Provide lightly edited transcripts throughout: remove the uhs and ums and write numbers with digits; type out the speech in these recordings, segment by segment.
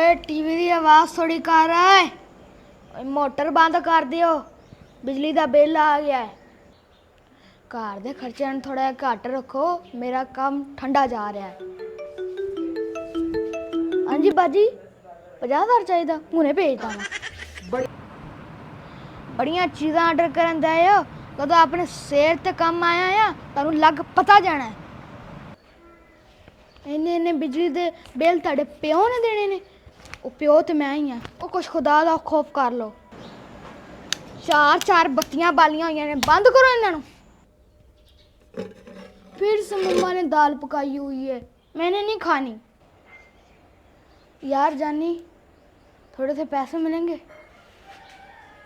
ओए टीवी की आवाज़ थोड़ी कर रहा है। मोटर बंद कर दियो, बिजली का बिल आ गया है। घर के खर्चे थोड़ा घट रखो, मेरा काम ठंडा जा रहा है। हाँ जी बाजी 50,000 चाहिए, हुणे भेजता मैं। बड़िया चीज़ां आर्डर करन दे हो, कदों अपने सिर ते कम आया या तुहानू लग पता जाना है। इन्ने इन्ने बिजली दे बिल तुहाडे प्यो ने देने ने। ਉਹ ਪਿਓ ਤੇ ਮੈਂ ਹੀ ਆ। ਉਹ ਕੁਛ ਖੁਦਾ ਦਾ ਖੌਫ ਕਰ ਲਓ। ਚਾਰ ਚਾਰ ਬੱਤੀਆਂ ਬਾਲੀਆਂ ਹੋਈਆਂ ਨੇ, ਬੰਦ ਕਰੋ ਇਹਨਾਂ ਨੂੰ। फिर से मम्मा ने दाल पकाई हुई है, मैंने नहीं खानी। यार जानी थोड़े से पैसे मिलेंगे,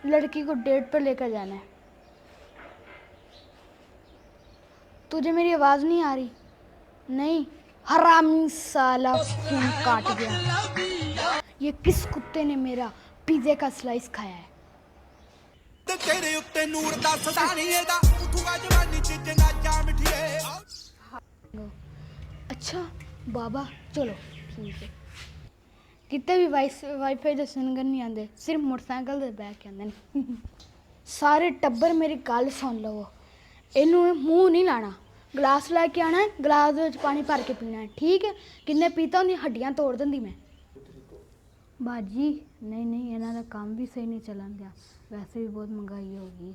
लड़की को डेट पर लेकर जाना है। तुझे मेरी आवाज़ नहीं आ रही? नहीं, हरामी साला खून काट गया। ये किस कुत्ते ने मेरा पिज़्ज़े का स्लाइस खाया है? तेरे उत्ते नूर दा सदा नहीं है दा उठूगा जवानी च जनाजा मिठिए। अच्छा बाबा चलो ठीक है। कितने भी वाईफाई दे सिंगर नहीं आते, सिर्फ मोटरसाइकिल दे बैठ के आते हैं। सारे टब्बर मेरी गल सुन लवो, इनू मूँह नहीं लाना। गिलास लैके आना है, गिलास में पानी भर के पीना है, ठीक है? किन्ने पीता उन्हें हड्डियां तोड़ देंगी मैं। बाजी नहीं नहीं, इन्हों का काम भी सही नहीं चलन दिया, वैसे भी बहुत महंगाई हो गई।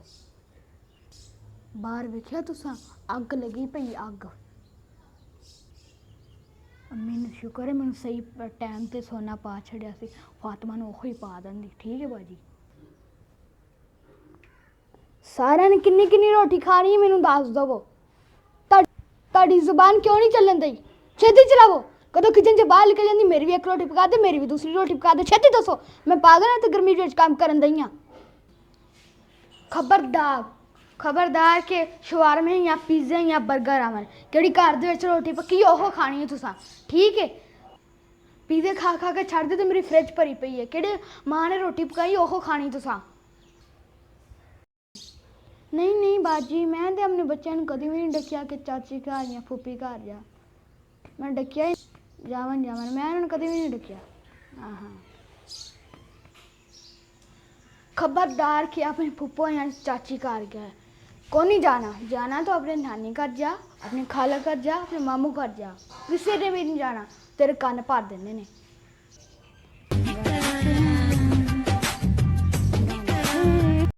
बाहर वेख्या तुसा, अग लगी पई अग। मैनू शुक्र है मैनू सही टाइम ते सोना पा छड़िया सी, फातिमा नू ओही पा देंदी, ठीक है बाजी? सारिਆਂ ने किन्नी किन्नी रोटी खानी है मैनू दस दवो। ਤੁਹਾਡੀ ਜ਼ੁਬਾਨ क्यों नहीं चलन दी? छेती चलावो। कदों किचन से बाहर निकल जाती, मेरी भी एक रोटी पका दे, मेरी भी दूसरी रोटी पका दे, छेती दसो। मैं पागल हाँ तो गर्मी में काम करन दई हाँ। खबरदार खबरदार के शवारमे या पिज़्ज़े या बर्गर आवन, केड़ी घर दे विच रोटी पक्की ओह खानी है तुसां, ठीक है? पिज़्ज़े खा खा के छड्ड दे, तो मेरी फ्रिज भरी पई है, केड़े माँ ने रोटी पकाई ओह खानी तुसां। नहीं नहीं बाजी, मैं तो अपने बच्चों को कभी भी नहीं डकिया कि चाची घर या फूफी घर जा। मैं डकिया ही जावन जावन, मैं उन्होंने कभी भी नहीं डकिया। हाँ खबरदार कि अपने फूफो या चाची घर गया को नहीं जाना। जाना तो अपने नानी घर जा, अपने खाला घर जा, अपने मामू घर जा, किसी ने भी नहीं जाना, तेरे कान भर देने ने।